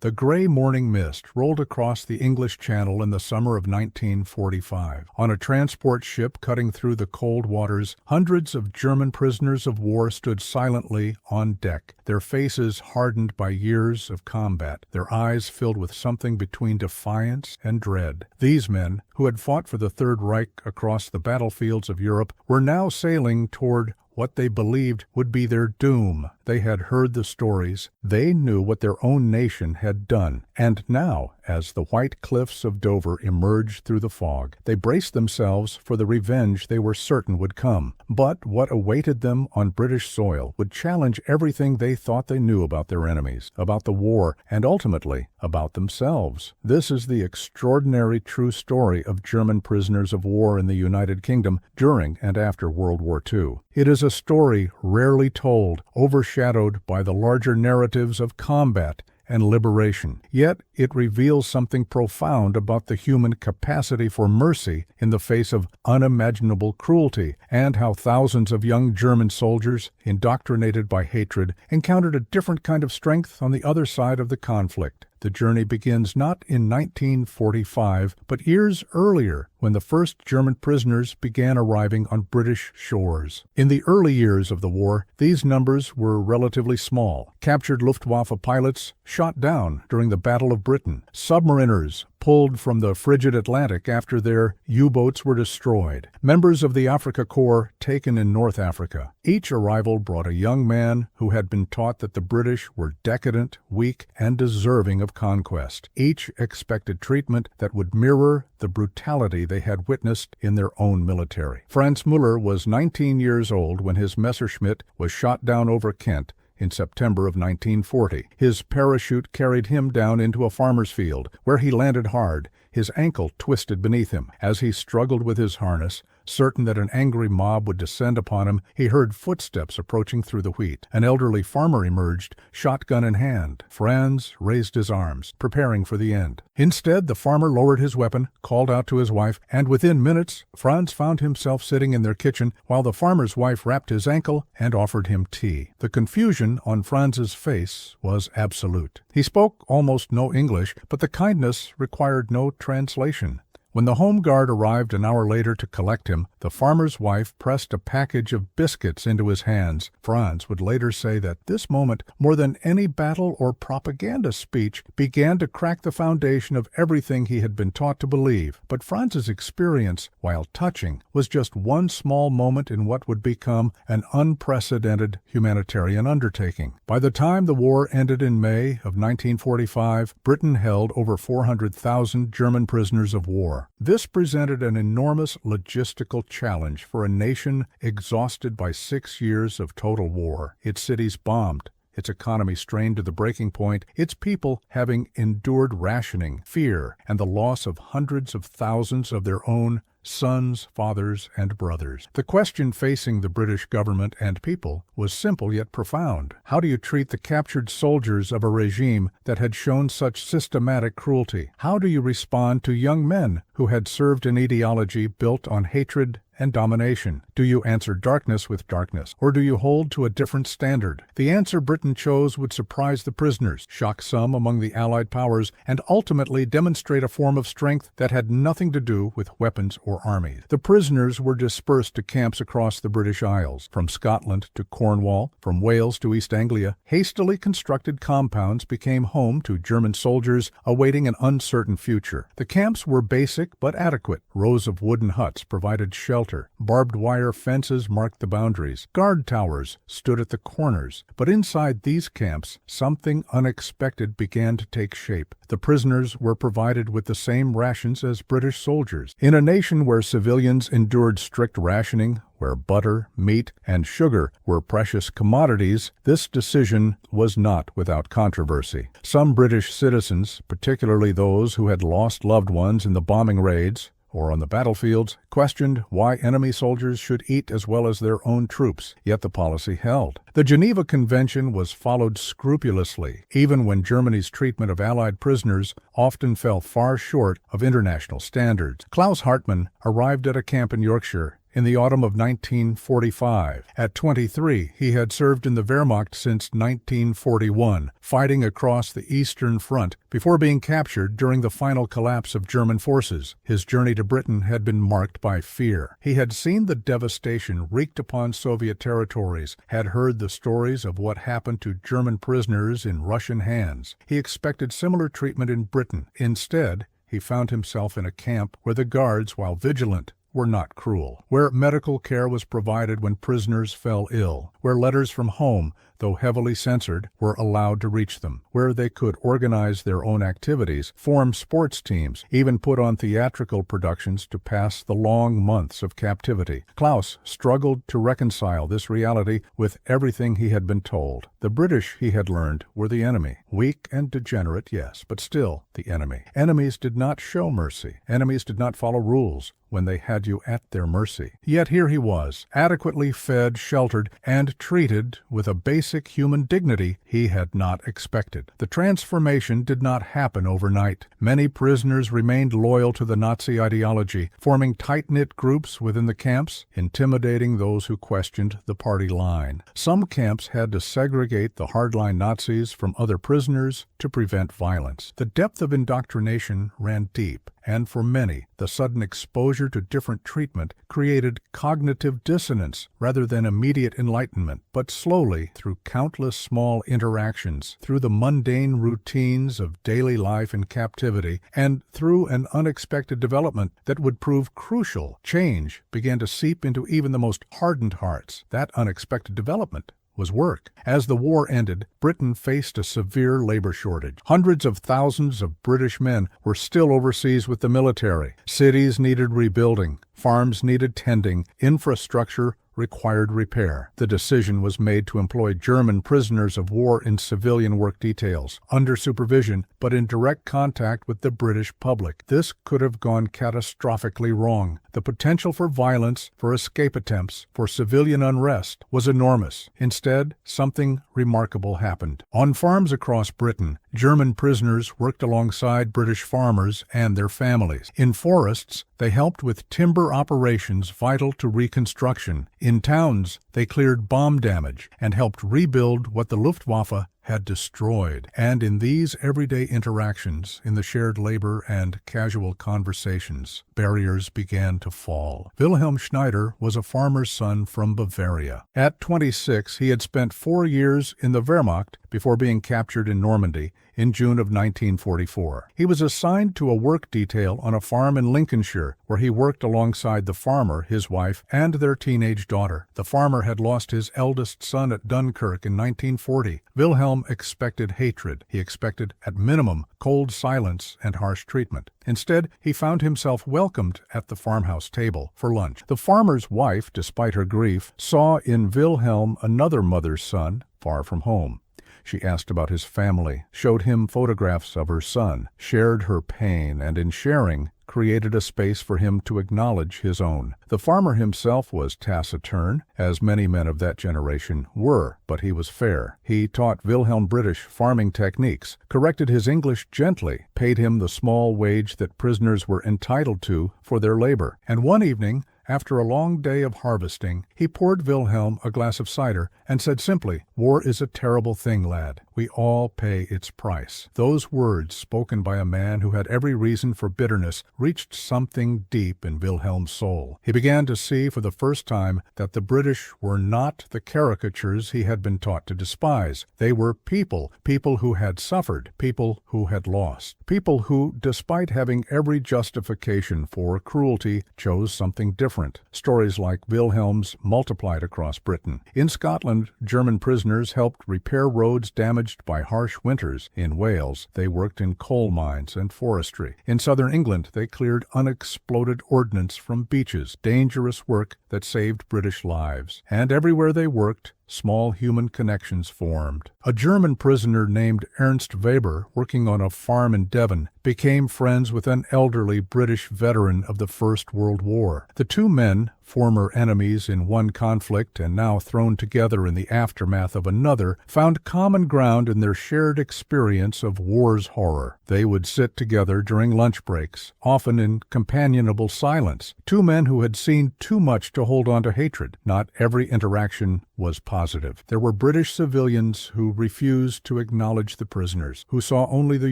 The gray morning mist rolled across the English Channel in the summer of 1945. On a transport ship cutting through the cold waters, hundreds of German prisoners of war stood silently on deck, their faces hardened by years of combat, their eyes filled with something between defiance and dread. These men, who had fought for the Third Reich across the battlefields of Europe, were now sailing toward what they believed would be their doom. They had heard the stories. They knew what their own nation had done. And now, as the white cliffs of Dover emerged through the fog, they braced themselves for the revenge they were certain would come. But what awaited them on British soil would challenge everything they thought they knew about their enemies, about the war, and ultimately about themselves. This is the extraordinary true story of German prisoners of war in the United Kingdom during and after World War II. It is a story rarely told, overshadowed by the larger narratives of combat and liberation. Yet it reveals something profound about the human capacity for mercy in the face of unimaginable cruelty, and how thousands of young German soldiers, indoctrinated by hatred, encountered a different kind of strength on the other side of the conflict. The journey begins not in 1945, but years earlier, when the first German prisoners began arriving on British shores. In the early years of the war, these numbers were relatively small. Captured Luftwaffe pilots shot down during the Battle of Britain. Submariners pulled from the frigid Atlantic after their U-boats were destroyed. Members of the Afrika Korps taken in North Africa. Each arrival brought a young man who had been taught that the British were decadent, weak, and deserving of conquest. Each expected treatment that would mirror the brutality they had witnessed in their own military. Franz Müller was 19 years old when his Messerschmitt was shot down over Kent in September of 1940. His parachute carried him down into a farmer's field, where he landed hard, his ankle twisted beneath him. As he struggled with his harness, certain that an angry mob would descend upon him, he heard footsteps approaching through the wheat. An elderly farmer emerged, shotgun in hand. Franz raised his arms, preparing for the end. Instead, the farmer lowered his weapon, called out to his wife, and within minutes, Franz found himself sitting in their kitchen while the farmer's wife wrapped his ankle and offered him tea. The confusion on Franz's face was absolute. He spoke almost no English, but the kindness required no translation. When the Home Guard arrived an hour later to collect him, the farmer's wife pressed a package of biscuits into his hands. Franz would later say that this moment, more than any battle or propaganda speech, began to crack the foundation of everything he had been taught to believe. But Franz's experience, while touching, was just one small moment in what would become an unprecedented humanitarian undertaking. By the time the war ended in May of 1945, Britain held over 400,000 German prisoners of war. This presented an enormous logistical challenge for a nation exhausted by 6 years of total war, its cities bombed, its economy strained to the breaking point, its people having endured rationing, fear, and the loss of hundreds of thousands of their own sons, fathers, and brothers. The question facing the British government and people was simple yet profound. How do you treat the captured soldiers of a regime that had shown such systematic cruelty? How do you respond to young men who had served an ideology built on hatred and domination? Do you answer darkness with darkness, or do you hold to a different standard? The answer Britain chose would surprise the prisoners, shock some among the Allied powers, and ultimately demonstrate a form of strength that had nothing to do with weapons or armies. The prisoners were dispersed to camps across the British Isles, from Scotland to Cornwall, from Wales to East Anglia. Hastily constructed compounds became home to German soldiers awaiting an uncertain future. The camps were basic but adequate. Rows of wooden huts provided shelter. Barbed wire fences marked the boundaries. Guard towers stood at the corners. But inside these camps, something unexpected began to take shape. The prisoners were provided with the same rations as British soldiers. In a nation where civilians endured strict rationing, where butter, meat, and sugar were precious commodities, this decision was not without controversy. Some British citizens, particularly those who had lost loved ones in the bombing raids or on the battlefields, questioned why enemy soldiers should eat as well as their own troops, yet the policy held. The Geneva Convention was followed scrupulously, even when Germany's treatment of Allied prisoners often fell far short of international standards. Klaus Hartmann arrived at a camp in Yorkshire in the autumn of 1945. At 23, he had served in the Wehrmacht since 1941, fighting across the Eastern Front before being captured during the final collapse of German forces. His journey to Britain had been marked by fear. He had seen the devastation wreaked upon Soviet territories, had heard the stories of what happened to German prisoners in Russian hands. He expected similar treatment in Britain. Instead, he found himself in a camp where the guards, while vigilant, were not cruel, where medical care was provided when prisoners fell ill, where letters from home, though heavily censored, were allowed to reach them, where they could organize their own activities, form sports teams, even put on theatrical productions to pass the long months of captivity. Klaus struggled to reconcile this reality with everything he had been told. The British, he had learned, were the enemy. Weak and degenerate, yes, but still the enemy. Enemies did not show mercy. Enemies did not follow rules when they had you at their mercy. Yet here he was, adequately fed, sheltered, and treated with a basic human dignity he had not expected. The transformation did not happen overnight. Many prisoners remained loyal to the Nazi ideology, forming tight-knit groups within the camps, intimidating those who questioned the party line. Some camps had to segregate the hardline Nazis from other prisoners to prevent violence. The depth of indoctrination ran deep, and for many, the sudden exposure to different treatment created cognitive dissonance rather than immediate enlightenment. But slowly, through countless small interactions, through the mundane routines of daily life in captivity, and through an unexpected development that would prove crucial, change began to seep into even the most hardened hearts. That unexpected development was work. As the war ended, Britain faced a severe labor shortage. Hundreds of thousands of British men were still overseas with the military. Cities needed rebuilding. Farms needed tending. Infrastructure required repair. The decision was made to employ German prisoners of war in civilian work details, under supervision, but in direct contact with the British public. This could have gone catastrophically wrong. The potential for violence, for escape attempts, for civilian unrest was enormous. Instead, something remarkable happened. On farms across Britain, German prisoners worked alongside British farmers and their families. In forests, they helped with timber operations vital to reconstruction. In towns, they cleared bomb damage and helped rebuild what the Luftwaffe had destroyed. And in these everyday interactions, in the shared labor and casual conversations, barriers began to fall. Wilhelm Schneider was a farmer's son from Bavaria. At 26, he had spent 4 years in the Wehrmacht before being captured in Normandy in June of 1944. He was assigned to a work detail on a farm in Lincolnshire, where he worked alongside the farmer, his wife, and their teenage daughter. The farmer had lost his eldest son at Dunkirk in 1940. Wilhelm expected hatred. He expected, at minimum, cold silence and harsh treatment. Instead, he found himself welcomed at the farmhouse table for lunch. The farmer's wife, despite her grief, saw in Wilhelm another mother's son, far from home. She asked about his family, showed him photographs of her son, shared her pain, and in sharing, created a space for him to acknowledge his own. The farmer himself was taciturn, as many men of that generation were, but he was fair. He taught Wilhelm British farming techniques, corrected his English gently, paid him the small wage that prisoners were entitled to for their labor. And one evening, after a long day of harvesting, he poured Wilhelm a glass of cider and said simply, "War is a terrible thing, lad. We all pay its price." Those words, spoken by a man who had every reason for bitterness, reached something deep in Wilhelm's soul. He began to see for the first time that the British were not the caricatures he had been taught to despise. They were people, people who had suffered, people who had lost, people who, despite having every justification for cruelty, chose something different. Stories like Wilhelm's multiplied across Britain. In Scotland, German prisoners helped repair roads damaged by harsh winters. In Wales, they worked in coal mines and forestry. In southern England, they cleared unexploded ordnance from beaches, dangerous work that saved British lives. And everywhere they worked, small human connections formed. A German prisoner named Ernst Weber, working on a farm in Devon, became friends with an elderly British veteran of the First World War. The two men, former enemies in one conflict and now thrown together in the aftermath of another, found common ground in their shared experience of war's horror. They would sit together during lunch breaks, often in companionable silence. Two men who had seen too much to hold on to hatred. Not every interaction was positive. There were British civilians who refused to acknowledge the prisoners, who saw only the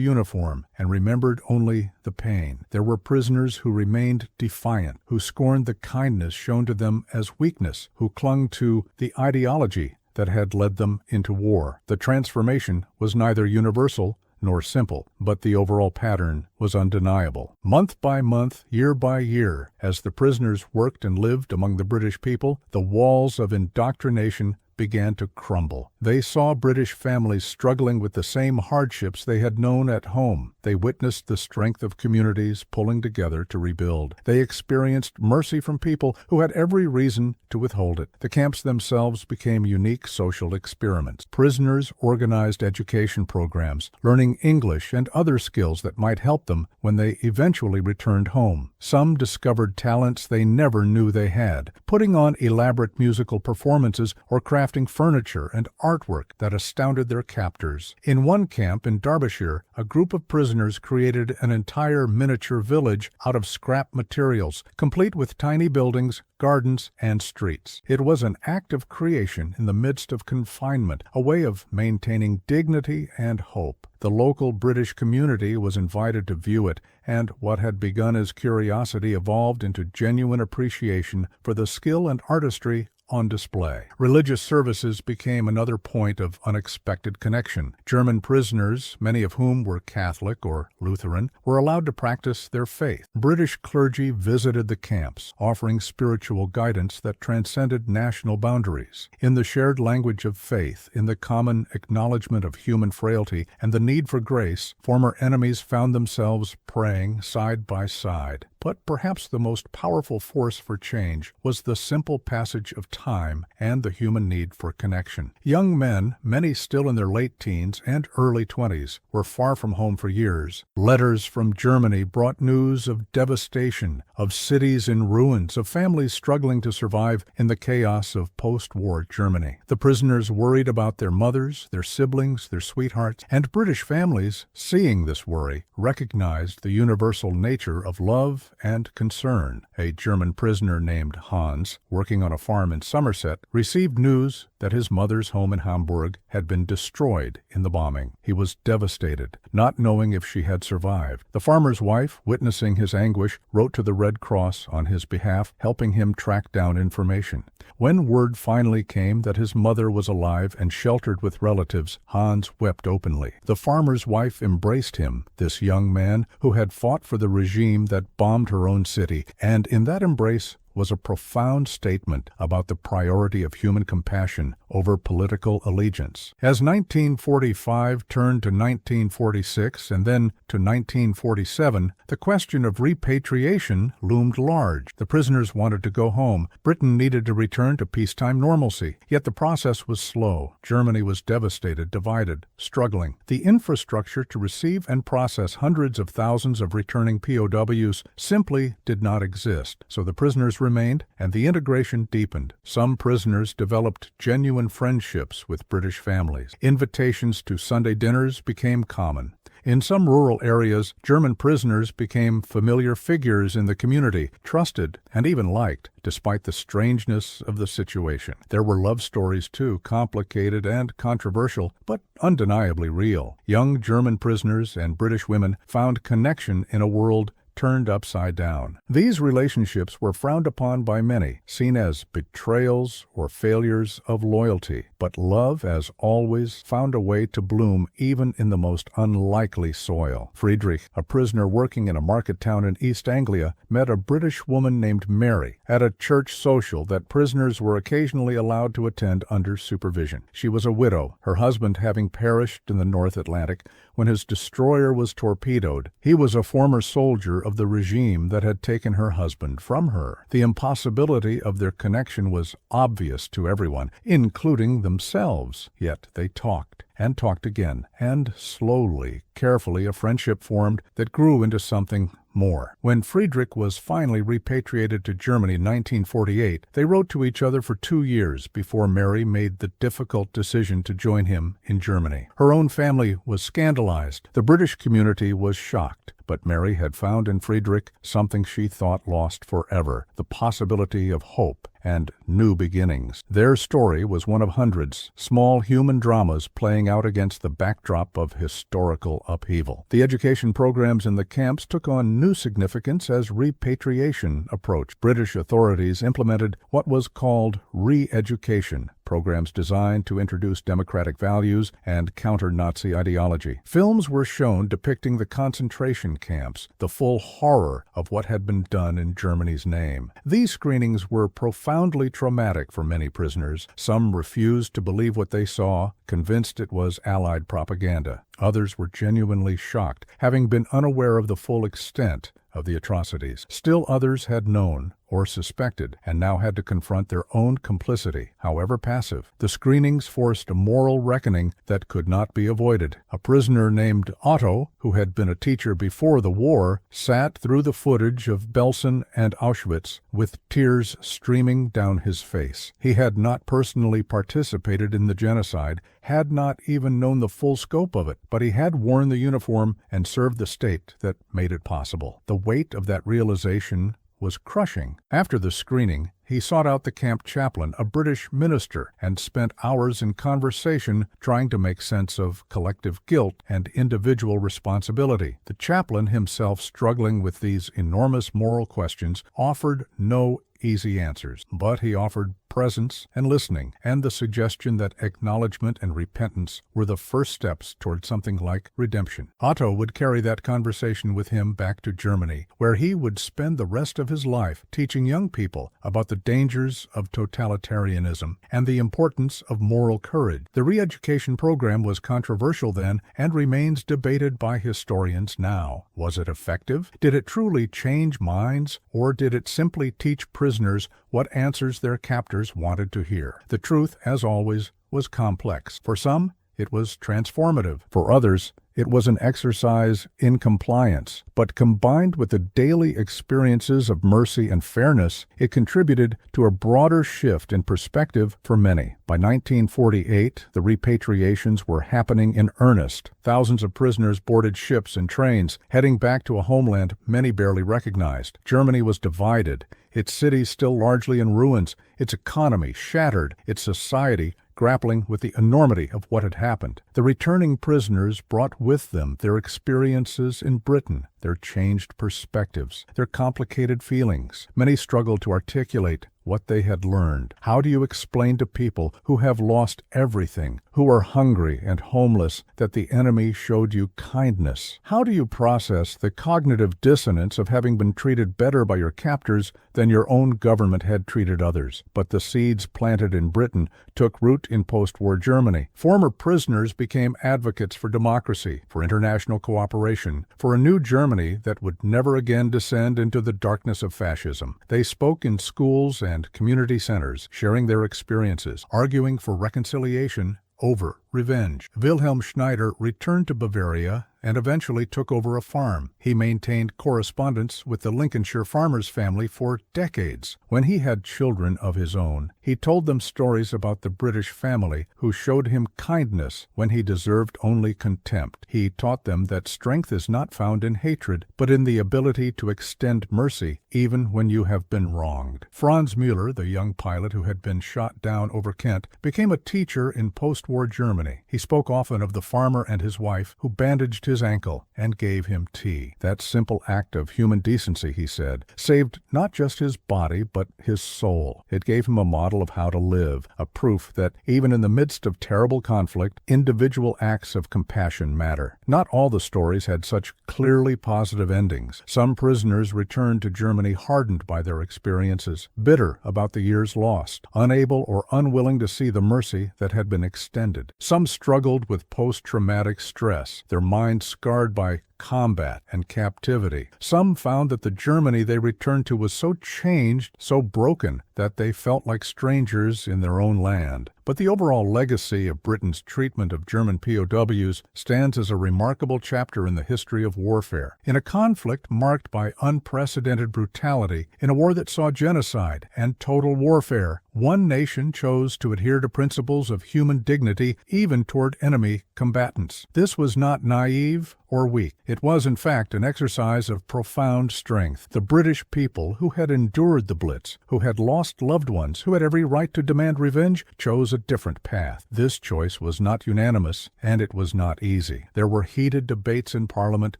uniform and remembered only the pain. There were prisoners who remained defiant, who scorned the kindness shown to them as weakness, who clung to the ideology that had led them into war. The transformation was neither universal nor simple, but the overall pattern was undeniable. Month by month, year by year, as the prisoners worked and lived among the British people, the walls of indoctrination began to crumble. They saw British families struggling with the same hardships they had known at home. They witnessed the strength of communities pulling together to rebuild. They experienced mercy from people who had every reason to withhold it. The camps themselves became unique social experiments. Prisoners organized education programs, learning English and other skills that might help them when they eventually returned home. Some discovered talents they never knew they had, putting on elaborate musical performances or crafting furniture and artwork that astounded their captors. In one camp in Derbyshire, a group of prisoners created an entire miniature village out of scrap materials, complete with tiny buildings, gardens, and streets. It was an act of creation in the midst of confinement, a way of maintaining dignity and hope. The local British community was invited to view it, and what had begun as curiosity evolved into genuine appreciation for the skill and artistry on display. Religious services became another point of unexpected connection. German prisoners, many of whom were Catholic or Lutheran, were allowed to practice their faith. British clergy visited the camps, offering spiritual guidance that transcended national boundaries. In the shared language of faith, in the common acknowledgement of human frailty and the need for grace, former enemies found themselves praying side by side. But perhaps the most powerful force for change was the simple passage of time and the human need for connection. Young men, many still in their late teens and early 20s, were far from home for years. Letters from Germany brought news of devastation, of cities in ruins, of families struggling to survive in the chaos of post-war Germany. The prisoners worried about their mothers, their siblings, their sweethearts, and British families, seeing this worry, recognized the universal nature of love and concern. A German prisoner named Hans, working on a farm in Somerset, received news that his mother's home in Hamburg had been destroyed in the bombing. He was devastated, not knowing if she had survived. The farmer's wife, witnessing his anguish, wrote to the Red Cross on his behalf, helping him track down information. When word finally came that his mother was alive and sheltered with relatives, Hans wept openly. The farmer's wife embraced him, this young man who had fought for the regime that bombed her own city, and in that embrace was a profound statement about the priority of human compassion over political allegiance. As 1945 turned to 1946 and then to 1947, the question of repatriation loomed large. The prisoners wanted to go home. Britain needed to return to peacetime normalcy. Yet the process was slow. Germany was devastated, divided, struggling. The infrastructure to receive and process hundreds of thousands of returning POWs simply did not exist. So the prisoners remained, and the integration deepened. Some prisoners developed genuine friendships with British families. Invitations to Sunday dinners became common. In some rural areas, German prisoners became familiar figures in the community, trusted and even liked, despite the strangeness of the situation. There were love stories too, complicated and controversial, but undeniably real. Young German prisoners and British women found connection in a world turned upside down. These relationships were frowned upon by many, seen as betrayals or failures of loyalty. But love, as always, found a way to bloom even in the most unlikely soil. Friedrich, a prisoner working in a market town in East Anglia, met a British woman named Mary at a church social that prisoners were occasionally allowed to attend under supervision. She was a widow, her husband having perished in the North Atlantic, when his destroyer was torpedoed. He was a former soldier of the regime that had taken her husband from her. The impossibility of their connection was obvious to everyone, including themselves. Yet they talked and talked again, and slowly, carefully, a friendship formed that grew into something more. When Friedrich was finally repatriated to Germany in 1948, they wrote to each other for 2 years before Mary made the difficult decision to join him in Germany. Her own family was scandalized. The British community was shocked. But Mary had found in Friedrich something she thought lost forever, the possibility of hope and new beginnings. Their story was one of hundreds, small human dramas playing out against the backdrop of historical upheaval. The education programs in the camps took on new significance as repatriation approached. British authorities implemented what was called re-education, programs designed to introduce democratic values and counter Nazi ideology. Films were shown depicting the concentration camps, the full horror of what had been done in Germany's name. These screenings were profoundly traumatic for many prisoners. Some refused to believe what they saw, convinced it was Allied propaganda. Others were genuinely shocked, having been unaware of the full extent of the atrocities. Still others had known or suspected and now had to confront their own complicity, however passive. The screenings forced a moral reckoning that could not be avoided. A prisoner named Otto, who had been a teacher before the war, sat through the footage of Belsen and Auschwitz with tears streaming down his face. He had not personally participated in the genocide, had not even known the full scope of it, but he had worn the uniform and served the state that made it possible. The weight of that realization was crushing. After the screening, he sought out the camp chaplain, a British minister, and spent hours in conversation trying to make sense of collective guilt and individual responsibility. The chaplain, himself struggling with these enormous moral questions, offered no easy answers, but he offered presence and listening, and the suggestion that acknowledgement and repentance were the first steps toward something like redemption. Otto would carry that conversation with him back to Germany, where he would spend the rest of his life teaching young people about the dangers of totalitarianism and the importance of moral courage. The re-education program was controversial then and remains debated by historians now. Was it effective? Did it truly change minds, or did it simply teach prisoners what answers their captors wanted to hear? The truth, as always, was complex. For some, it was transformative. For others, it was an exercise in compliance. But combined with the daily experiences of mercy and fairness, it contributed to a broader shift in perspective for many. By 1948, the repatriations were happening in earnest. Thousands of prisoners boarded ships and trains, heading back to a homeland many barely recognized. Germany was divided, its cities still largely in ruins, its economy shattered, its society grappling with the enormity of what had happened. The returning prisoners brought with them their experiences in Britain, their changed perspectives, their complicated feelings. Many struggled to articulate what they had learned. How do you explain to people who have lost everything, who are hungry and homeless, that the enemy showed you kindness? How do you process the cognitive dissonance of having been treated better by your captors than your own government had treated others? But the seeds planted in Britain took root in post-war Germany. Former prisoners became advocates for democracy, for international cooperation, for a new Germany that would never again descend into the darkness of fascism. They spoke in schools and community centers, sharing their experiences, arguing for reconciliation over revenge. Wilhelm Schneider returned to Bavaria and eventually took over a farm. He maintained correspondence with the Lincolnshire farmer's family for decades. When he had children of his own, he told them stories about the British family who showed him kindness when he deserved only contempt. He taught them that strength is not found in hatred, but in the ability to extend mercy even when you have been wronged. Franz Müller, the young pilot who had been shot down over Kent, became a teacher in post-war Germany. He spoke often of the farmer and his wife who bandaged his ankle and gave him tea. That simple act of human decency, he said, saved not just his body but his soul. It gave him a model of how to live, a proof that even in the midst of terrible conflict, individual acts of compassion matter. Not all the stories had such clearly positive endings. Some prisoners returned to Germany hardened by their experiences, bitter about the years lost, unable or unwilling to see the mercy that had been extended. Some struggled with post-traumatic stress, their minds minds scarred by combat and captivity. Some found that the Germany they returned to was so changed, so broken, that they felt like strangers in their own land. But the overall legacy of Britain's treatment of German POWs stands as a remarkable chapter in the history of warfare. In a conflict marked by unprecedented brutality, in a war that saw genocide and total warfare, one nation chose to adhere to principles of human dignity even toward enemy combatants. This was not naive or weak. It was, in fact, an exercise of profound strength. The British people, who had endured the Blitz, who had lost loved ones, who had every right to demand revenge, chose a different path. This choice was not unanimous, and it was not easy. There were heated debates in Parliament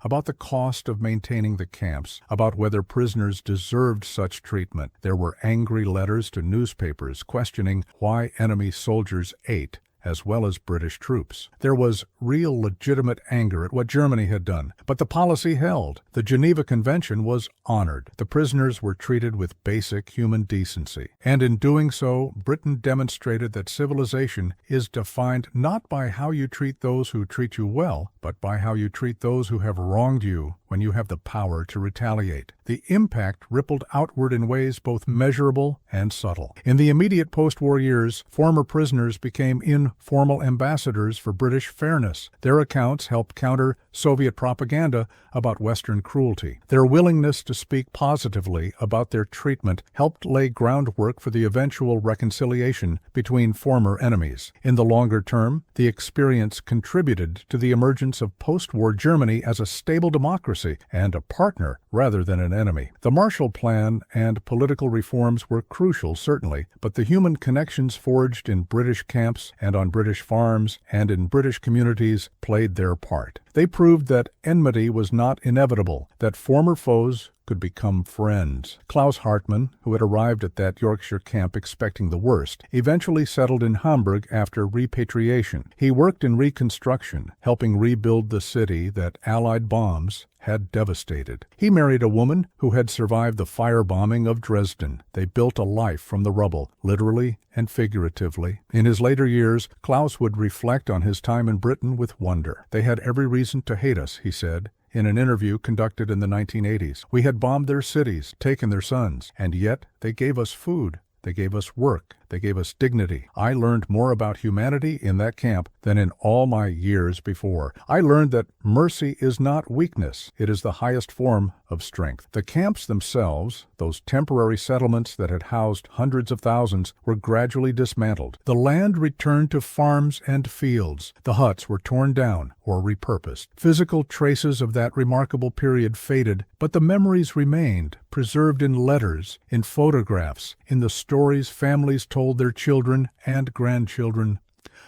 about the cost of maintaining the camps, about whether prisoners deserved such treatment. There were angry letters to newspapers questioning why enemy soldiers ate, as well as British troops. There was real legitimate anger at what Germany had done, but the policy held. The Geneva Convention was honored. The prisoners were treated with basic human decency. And in doing so, Britain demonstrated that civilization is defined not by how you treat those who treat you well, but by how you treat those who have wronged you when you have the power to retaliate. The impact rippled outward in ways both measurable and subtle. In the immediate post-war years, former prisoners became informal ambassadors for British fairness. Their accounts helped counter Soviet propaganda about Western cruelty. Their willingness to speak positively about their treatment helped lay groundwork for the eventual reconciliation between former enemies. In the longer term, the experience contributed to the emergence of post-war Germany as a stable democracy and a partner rather than an enemy. The Marshall Plan and political reforms were crucial, certainly, but the human connections forged in British camps and on British farms and in British communities played their part. They proved that enmity was not inevitable, that former foes could become friends. Klaus Hartmann, who had arrived at that Yorkshire camp expecting the worst, eventually settled in Hamburg after repatriation. He worked in reconstruction, helping rebuild the city that Allied bombs had devastated. He married a woman who had survived the firebombing of Dresden. They built a life from the rubble, literally and figuratively. In his later years, Klaus would reflect on his time in Britain with wonder. "They had every reason to hate us," he said in an interview conducted in the 1980s. "We had bombed their cities, taken their sons, and yet they gave us food. They gave us work. They gave us dignity. I learned more about humanity in that camp than in all my years before. I learned that mercy is not weakness. It is the highest form of strength." The camps themselves, those temporary settlements that had housed hundreds of thousands, were gradually dismantled. The land returned to farms and fields. The huts were torn down or repurposed. Physical traces of that remarkable period faded, but the memories remained, preserved in letters, in photographs, in the stories families told their children and grandchildren.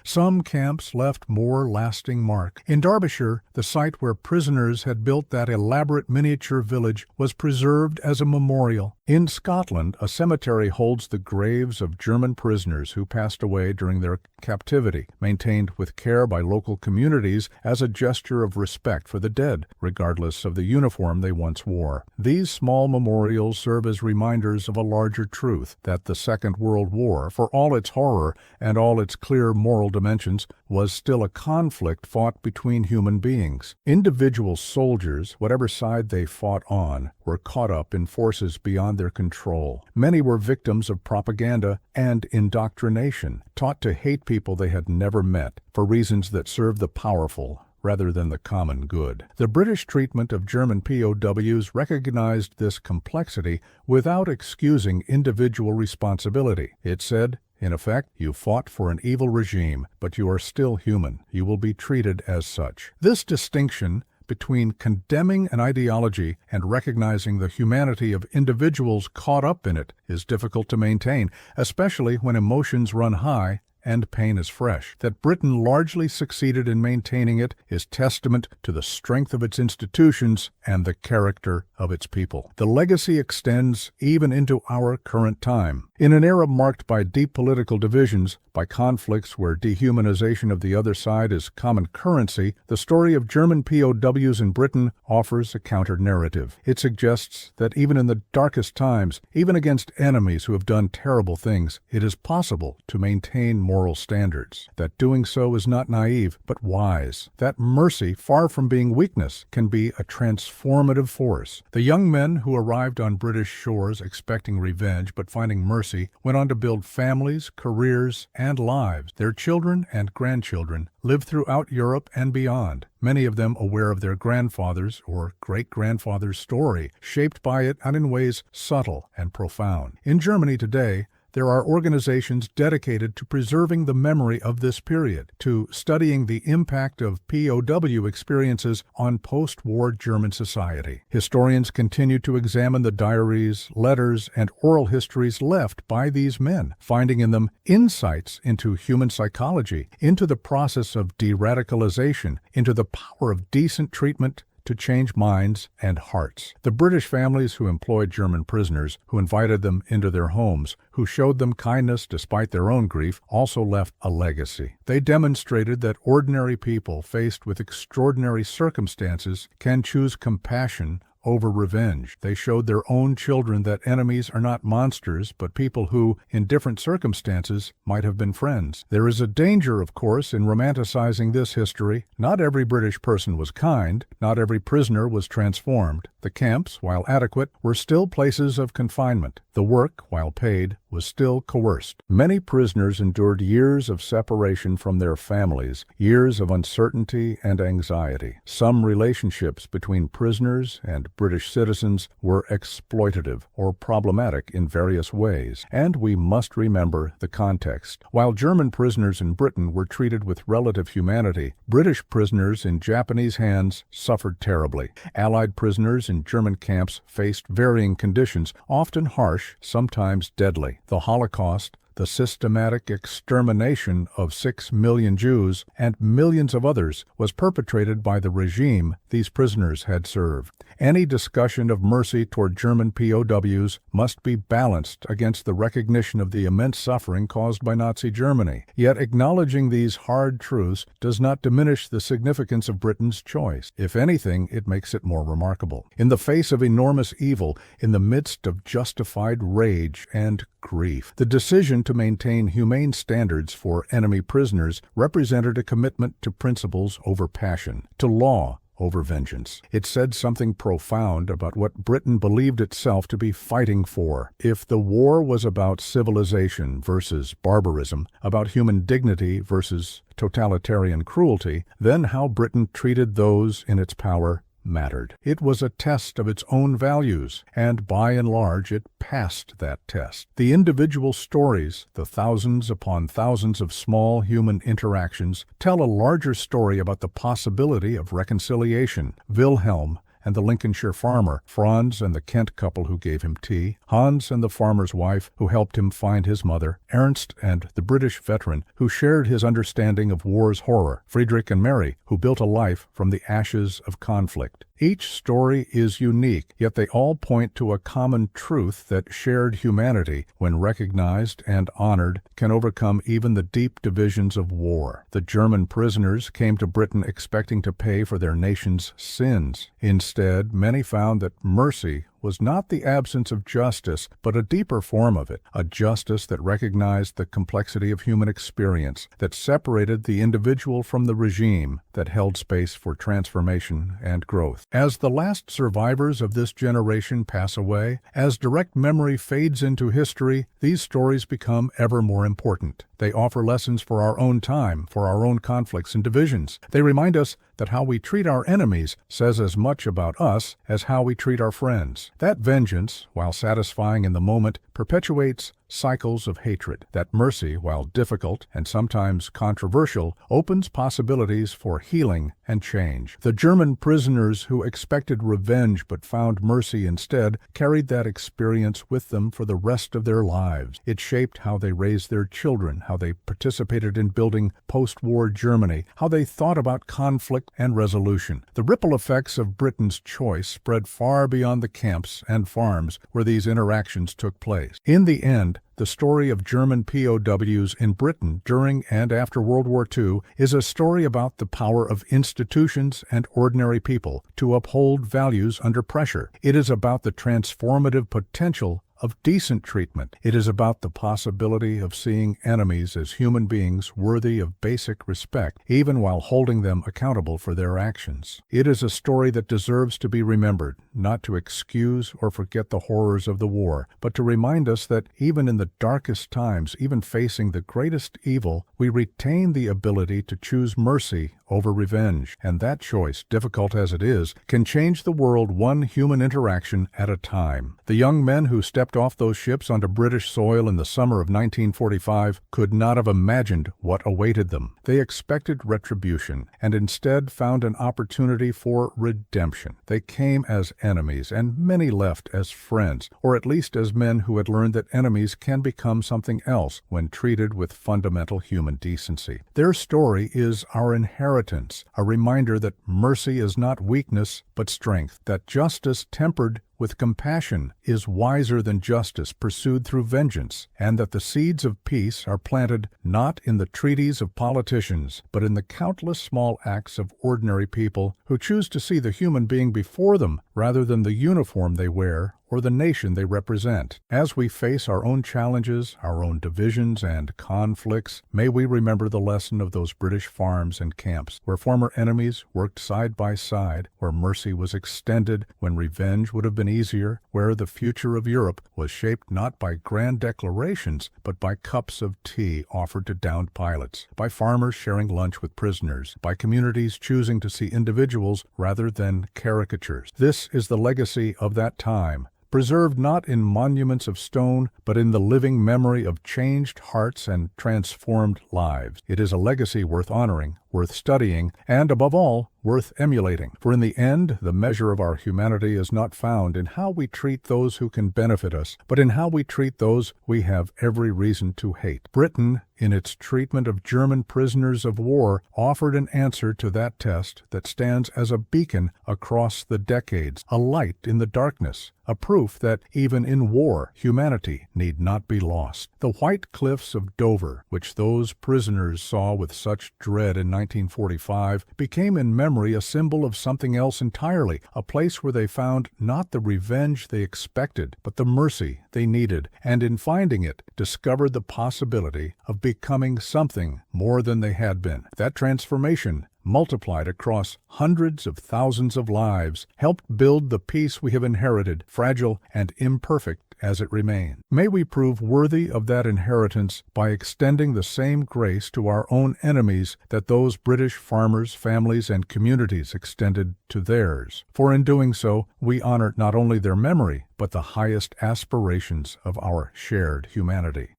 Some camps left more lasting mark. In Derbyshire, the site where prisoners had built that elaborate miniature village was preserved as a memorial. In Scotland, a cemetery holds the graves of German prisoners who passed away during their captivity, maintained with care by local communities as a gesture of respect for the dead, regardless of the uniform they once wore. These small memorials serve as reminders of a larger truth, that the Second World War, for all its horror and all its clear moral dimensions, was still a conflict fought between human beings. Individual soldiers, whatever side they fought on, were caught up in forces beyond their control. Many were victims of propaganda and indoctrination, taught to hate people they had never met for reasons that served the powerful rather than the common good. The British treatment of German POWs recognized this complexity without excusing individual responsibility. It said, in effect, you fought for an evil regime, but you are still human. You will be treated as such. This distinction between condemning an ideology and recognizing the humanity of individuals caught up in it is difficult to maintain, especially when emotions run high and pain is fresh. That Britain largely succeeded in maintaining it is testament to the strength of its institutions and the character of its people. The legacy extends even into our current time. In an era marked by deep political divisions, by conflicts where dehumanization of the other side is common currency, the story of German POWs in Britain offers a counter-narrative. It suggests that even in the darkest times, even against enemies who have done terrible things, it is possible to maintain moral standards, that doing so is not naive, but wise, that mercy, far from being weakness, can be a transformative force. The young men who arrived on British shores expecting revenge but finding mercy went on to build families, careers, and lives. Their children and grandchildren lived throughout Europe and beyond, many of them aware of their grandfather's or great-grandfather's story, shaped by it and in ways subtle and profound. In Germany today, there are organizations dedicated to preserving the memory of this period, to studying the impact of POW experiences on post-war German society. Historians continue to examine the diaries, letters, and oral histories left by these men, finding in them insights into human psychology, into the process of de-radicalization, into the power of decent treatment to change minds and hearts. The British families who employed German prisoners, who invited them into their homes, who showed them kindness despite their own grief, also left a legacy. They demonstrated that ordinary people faced with extraordinary circumstances can choose compassion over revenge. They showed their own children that enemies are not monsters, but people who, in different circumstances, might have been friends. There is a danger, of course, in romanticizing this history. Not every British person was kind. Not every prisoner was transformed. The camps, while adequate, were still places of confinement. The work, while paid, was still coerced. Many prisoners endured years of separation from their families, years of uncertainty and anxiety. Some relationships between prisoners and British citizens were exploitative or problematic in various ways, and we must remember the context. While German prisoners in Britain were treated with relative humanity, British prisoners in Japanese hands suffered terribly. Allied prisoners in German camps faced varying conditions, often harsh, sometimes deadly. The Holocaust, the systematic extermination of 6 million Jews and millions of others, was perpetrated by the regime these prisoners had served. Any discussion of mercy toward German POWs must be balanced against the recognition of the immense suffering caused by Nazi Germany. Yet acknowledging these hard truths does not diminish the significance of Britain's choice. If anything, it makes it more remarkable. In the face of enormous evil, in the midst of justified rage and grief, the decision to maintain humane standards for enemy prisoners represented a commitment to principles over passion, to law over vengeance. It said something profound about what Britain believed itself to be fighting for. If the war was about civilization versus barbarism, about human dignity versus totalitarian cruelty, then how Britain treated those in its power mattered. It was a test of its own values, and by and large it passed that test. The individual stories, the thousands upon thousands of small human interactions, tell a larger story about the possibility of reconciliation. Wilhelm and the Lincolnshire farmer, Franz and the Kent couple who gave him tea, Hans and the farmer's wife who helped him find his mother, Ernst and the British veteran who shared his understanding of war's horror, Friedrich and Mary who built a life from the ashes of conflict. Each story is unique, yet they all point to a common truth that shared humanity, when recognized and honored, can overcome even the deep divisions of war. The German prisoners came to Britain expecting to pay for their nation's sins. Instead, many found that mercy was not the absence of justice, but a deeper form of it, a justice that recognized the complexity of human experience, that separated the individual from the regime, that held space for transformation and growth. As the last survivors of this generation pass away, as direct memory fades into history, these stories become ever more important. They offer lessons for our own time, for our own conflicts and divisions. They remind us that how we treat our enemies says as much about us as how we treat our friends. That vengeance, while satisfying in the moment, perpetuates cycles of hatred. That mercy, while difficult and sometimes controversial, opens possibilities for healing and change. The German prisoners who expected revenge but found mercy instead carried that experience with them for the rest of their lives. It shaped how they raised their children, how they participated in building post-war Germany, how they thought about conflict and resolution. The ripple effects of Britain's choice spread far beyond the camps and farms where these interactions took place. In the end, the story of German POWs in Britain during and after World War II is a story about the power of institutions and ordinary people to uphold values under pressure. It is about the transformative potential of decent treatment. It is about the possibility of seeing enemies as human beings worthy of basic respect, even while holding them accountable for their actions. It is a story that deserves to be remembered, not to excuse or forget the horrors of the war, but to remind us that even in the darkest times, even facing the greatest evil, we retain the ability to choose mercy over revenge, and that choice, difficult as it is, can change the world one human interaction at a time. The young men who stepped off those ships onto British soil in the summer of 1945 could not have imagined what awaited them. They expected retribution, and instead found an opportunity for redemption. They came as enemies, and many left as friends, or at least as men who had learned that enemies can become something else when treated with fundamental human decency. Their story is our inheritance, a reminder that mercy is not weakness but strength, that justice tempered with compassion is wiser than justice pursued through vengeance, and that the seeds of peace are planted not in the treaties of politicians, but in the countless small acts of ordinary people who choose to see the human being before them rather than the uniform they wear or the nation they represent. As we face our own challenges, our own divisions and conflicts, may we remember the lesson of those British farms and camps, where former enemies worked side by side, where mercy was extended when revenge would have been easier, where the future of Europe was shaped not by grand declarations, but by cups of tea offered to downed pilots, by farmers sharing lunch with prisoners, by communities choosing to see individuals rather than caricatures. This is the legacy of that time, preserved not in monuments of stone, but in the living memory of changed hearts and transformed lives. It is a legacy worth honoring, worth studying, and above all, worth emulating. For in the end, the measure of our humanity is not found in how we treat those who can benefit us, but in how we treat those we have every reason to hate. Britain, in its treatment of German prisoners of war, offered an answer to that test that stands as a beacon across the decades, a light in the darkness, a proof that even in war, humanity need not be lost. The white cliffs of Dover, which those prisoners saw with such dread in 1945, became in memory a symbol of something else entirely, a place where they found not the revenge they expected, but the mercy they needed, and in finding it, discovered the possibility of becoming something more than they had been. That transformation, multiplied across hundreds of thousands of lives, helped build the peace we have inherited, fragile and imperfect as it remains. May we prove worthy of that inheritance by extending the same grace to our own enemies that those British farmers, families, and communities extended to theirs. For in doing so, we honor not only their memory, but the highest aspirations of our shared humanity.